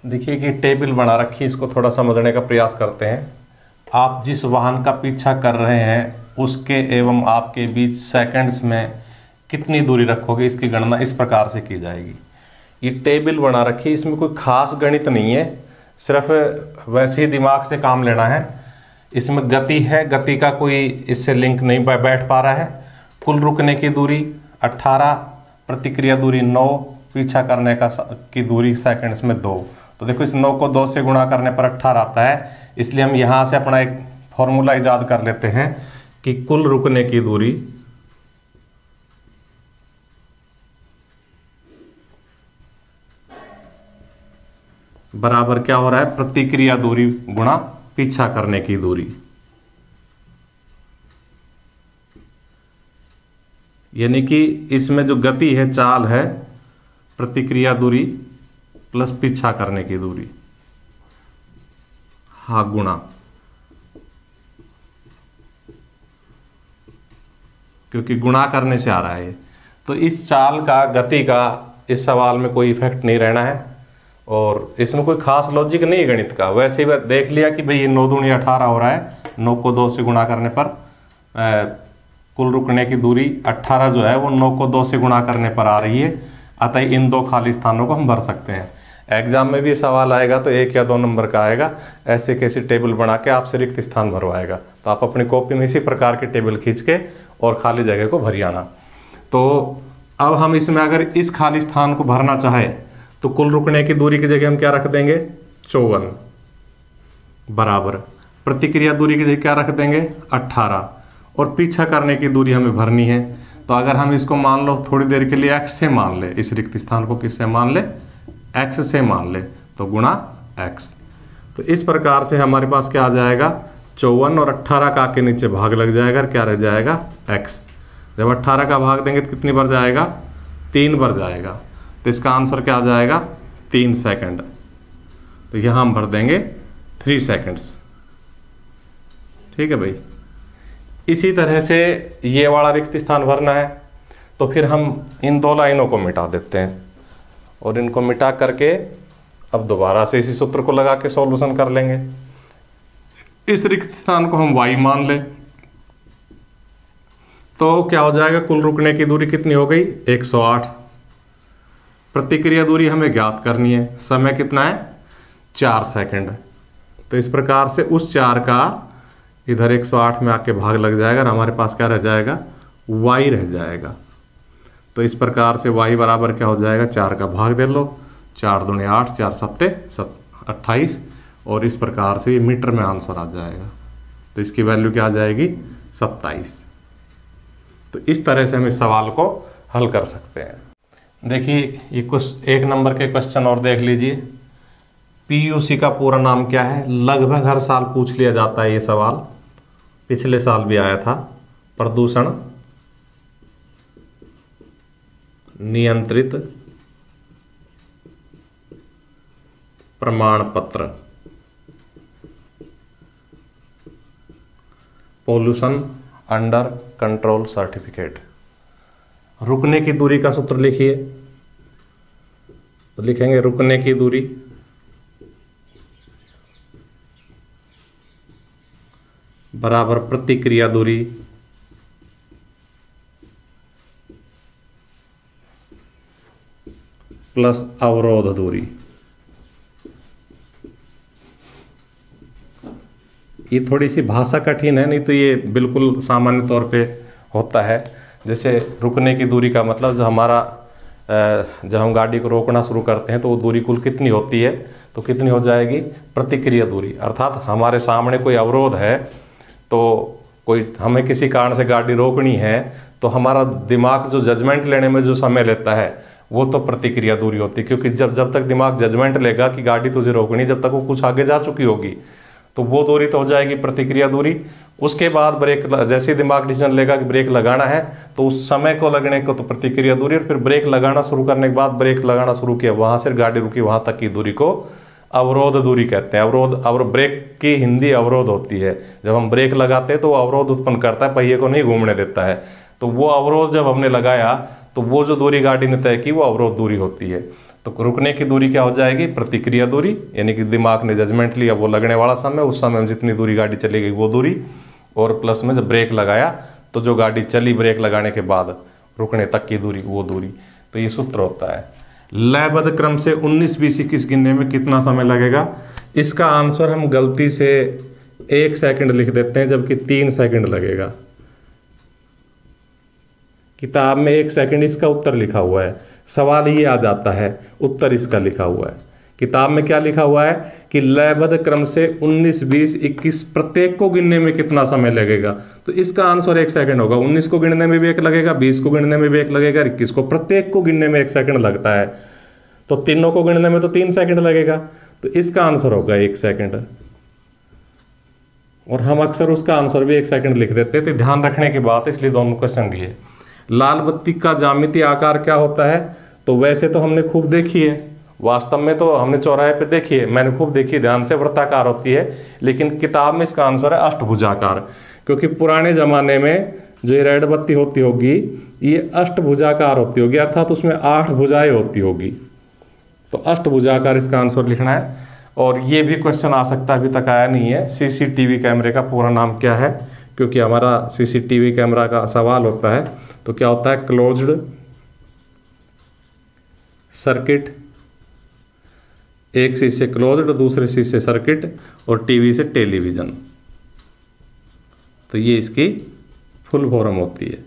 देखिए कि टेबल बना रखी, इसको थोड़ा समझने का प्रयास करते हैं। आप जिस वाहन का पीछा कर रहे हैं उसके एवं आपके बीच सेकंड्स में कितनी दूरी रखोगे, इसकी गणना इस प्रकार से की जाएगी। ये टेबल बना रखी, इसमें कोई खास गणित नहीं है, सिर्फ वैसे ही दिमाग से काम लेना है। इसमें गति है, गति का कोई इससे लिंक नहीं बैठ पा रहा है। कुल रुकने की दूरी 18, प्रतिक्रिया दूरी 9, पीछा करने की दूरी सेकंड्स में 2। तो देखो इस 9 को 2 से गुणा करने पर 18 आता है, इसलिए हम यहाँ से अपना एक फॉर्मूला इजाद कर लेते हैं कि कुल रुकने की दूरी बराबर क्या हो रहा है, प्रतिक्रिया दूरी गुणा पीछा करने की दूरी। यानी कि इसमें जो गति है, चाल है, प्रतिक्रिया दूरी प्लस पीछा करने की दूरी, हाँ, गुणा, क्योंकि गुणा करने से आ रहा है। तो इस चाल का, गति का इस सवाल में कोई इफेक्ट नहीं रहना है और इसमें कोई खास लॉजिक नहीं है गणित का। वैसे ही देख लिया कि भाई ये 9 दूनी 18 हो रहा है, 9 को 2 से गुणा करने पर कुल रुकने की दूरी 18 जो है वो 9 को 2 से गुणा करने पर आ रही है। अतः इन 2 खाली स्थानों को हम भर सकते हैं। एग्जाम में भी सवाल आएगा तो 1 या 2 नंबर का आएगा, ऐसे कैसे टेबल बना के आपसे रिक्त स्थान भरवाएगा। तो आप अपनी कॉपी में इसी प्रकार के टेबल खींच के और खाली जगह को भर आना। तो अब हम इसमें अगर इस खाली स्थान को भरना चाहे तो कुल रुकने की दूरी की जगह हम क्या रख देंगे, 54, बराबर प्रतिक्रिया दूरी की जगह क्या रख देंगे, 18, और पीछा करने की दूरी हमें भरनी है। तो अगर हम इसको मान लो थोड़ी देर के लिए x से मान ले, इस रिक्त स्थान को किससे मान ले, x से मान ले, तो गुणा x। तो इस प्रकार से हमारे पास क्या आ जाएगा, 54 और 18 का के नीचे भाग लग जाएगा, क्या रह जाएगा, x। जब 18 का भाग देंगे तो कितनी बार जाएगा, 3 बार जाएगा। तो इसका आंसर क्या आ जाएगा, 3 सेकंड। तो यहाँ हम भर देंगे 3 सेकंड्स। ठीक है भाई। इसी तरह से ये वाला रिक्त स्थान भरना है, तो फिर हम इन 2 लाइनों को मिटा देते हैं और इनको मिटा करके अब दोबारा से इसी सूत्र को लगा के सॉल्यूशन कर लेंगे। इस रिक्त स्थान को हम y मान लें तो क्या हो जाएगा, कुल रुकने की दूरी कितनी हो गई, 108। प्रतिक्रिया दूरी हमें ज्ञात करनी है, समय कितना है, 4 सेकंड। तो इस प्रकार से उस 4 का इधर 108 में आके भाग लग जाएगा और हमारे पास क्या रह जाएगा, y रह जाएगा। तो इस प्रकार से y बराबर क्या हो जाएगा, 4 का भाग दे लो, 4 दूनी 8, 4 सत्ते 28, और इस प्रकार से ये मीटर में आंसर आ जाएगा। तो इसकी वैल्यू क्या आ जाएगी, 27। तो इस तरह से हम इस सवाल को हल कर सकते हैं। देखिए ये कुछ 1 नंबर के क्वेश्चन और देख लीजिए। पीयूसी का पूरा नाम क्या है, लगभग हर साल पूछ लिया जाता है ये सवाल, पिछले साल भी आया था। प्रदूषण नियंत्रित प्रमाण पत्र, पोल्यूशन अंडर कंट्रोल सर्टिफिकेट। रुकने की दूरी का सूत्र लिखिए, तो लिखेंगे रुकने की दूरी बराबर प्रतिक्रिया दूरी प्लस अवरोध दूरी। ये थोड़ी सी भाषा कठिन है, नहीं तो ये बिल्कुल सामान्य तौर पे होता है। जैसे रुकने की दूरी का मतलब जो हमारा जब हम गाड़ी को रोकना शुरू करते हैं तो वो दूरी कुल कितनी होती है, तो कितनी हो जाएगी, प्रतिक्रिया दूरी। अर्थात हमारे सामने कोई अवरोध है, तो कोई हमें किसी कारण से गाड़ी रोकनी है, तो हमारा दिमाग जो जजमेंट लेने में जो समय लेता है वो तो प्रतिक्रिया दूरी होती है। क्योंकि जब तक दिमाग जजमेंट लेगा कि गाड़ी तुझे रोकनी, जब तक वो कुछ आगे जा चुकी होगी, तो वो दूरी तो हो जाएगी प्रतिक्रिया दूरी। उसके बाद ब्रेक, जैसे दिमाग डिसीजन लेगा कि ब्रेक लगाना है, तो उस समय को लगने को तो प्रतिक्रिया दूरी, और फिर ब्रेक लगाना शुरू करने के बाद ब्रेक लगाना शुरू किया, वहाँ से गाड़ी रुकी, वहाँ तक की दूरी को अवरोध दूरी कहते हैं। अवरोध ब्रेक की हिंदी अवरोध होती है। जब हम ब्रेक लगाते हैं तो वो अवरोध उत्पन्न करता है, पहिए को नहीं घूमने देता है। तो वो अवरोध जब हमने लगाया तो वो जो दूरी गाड़ी ने तय की वो अवरोध दूरी होती है। तो रुकने की दूरी क्या हो जाएगी, प्रतिक्रिया दूरी, यानी कि दिमाग ने जजमेंट लिया वो लगने वाला समय, उस समय में जितनी दूरी गाड़ी चलेगी वो दूरी, और प्लस में जब ब्रेक लगाया तो जो गाड़ी चली ब्रेक लगाने के बाद रुकने तक की दूरी वो दूरी। तो ये सूत्र होता है। लयबद्ध क्रम से 19, 20, 21 गिनने में कितना समय लगेगा? इसका आंसर हम गलती से 1 सेकंड लिख देते हैं, जबकि 3 सेकंड लगेगा। किताब में 1 सेकंड इसका उत्तर लिखा हुआ है, सवाल ये आ जाता है, उत्तर इसका लिखा हुआ है। किताब में क्या लिखा हुआ है कि लयबद्ध क्रम से 19, 20, 21 प्रत्येक को गिनने में कितना समय लगेगा? तो इसका आंसर 1 सेकंड होगा। 19 को गिनने में भी 1 लगेगा, 20 को गिनने में भी 1 लगेगा, 21 को, प्रत्येक को गिनने में 1 सेकंड लगता है। तो तीनों को गिनने में तो 3 सेकंड लगेगा, तो इसका आंसर होगा 1 सेकंड। और हम अक्सर उसका आंसर भी 1 सेकंड लिख देते थे, ध्यान रखने की बात, इसलिए दोनों क्वेश्चन दिए। लाल बत्ती का ज्यामितीय आकार क्या होता है? तो वैसे तो हमने खूब देखी है, वास्तव में तो हमने चौराहे पे देखी है, मैंने खूब देखी ध्यान से, वृत्ताकार होती है, लेकिन किताब में इसका आंसर है अष्टभुजाकार, क्योंकि पुराने जमाने में जो ये रेड बत्ती होती होगी ये अष्टभुजाकार होती होगी, अर्थात उसमें 8 भुजाएं होती होगी। तो अष्टभुजाकार इसका आंसर लिखना है। और ये भी क्वेश्चन आ सकता है, अभी तक आया नहीं है, सीसीटीवी कैमरे का पूरा नाम क्या है? क्योंकि हमारा सीसीटीवी कैमरा का सवाल होता है। तो क्या होता है? क्लोज्ड सर्किट, एक सी से क्लोज्ड, दूसरे सी से सर्किट, और टीवी से टेलीविजन। तो ये इसकी फुल फॉर्म होती है।